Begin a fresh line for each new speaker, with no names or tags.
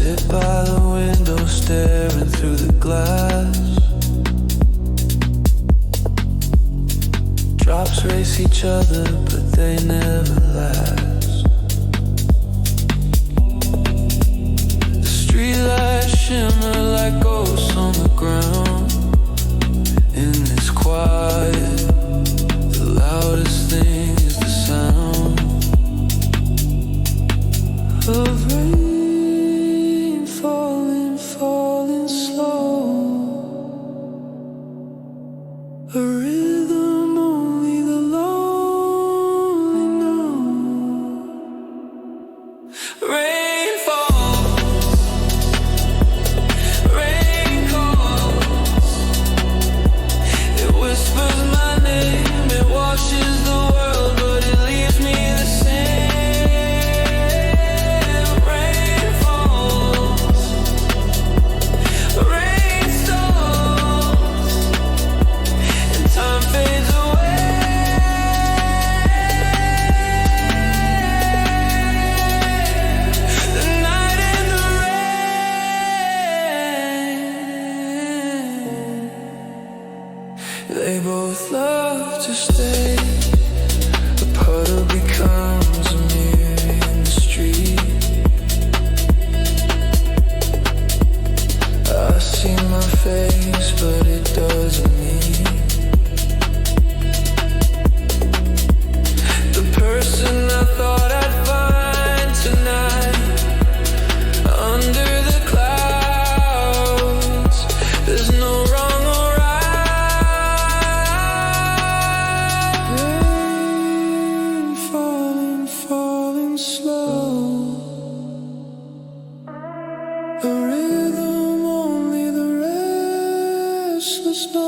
sit by the window staring through the glass. Drops race each other, but they never last. The streetlights shimmer like ghosts on the ground. In this quiet, the loudest thing is the sound of rain falling, falling slow. A rhythm only the lonely know. Rain falls, rain calls. It whispers my name, it washes the world, but it leaves me the same. Rain falls, rain stalls, and time fades away. The night and the rain, they both love to stay. The puddle becomes a mirror in the street. I see my face, but it doesn't mean the person I thought I'd find tonight. Under the clouds, there's no wrong or right. Rain falling, falling slow. A rhythm only the restless know.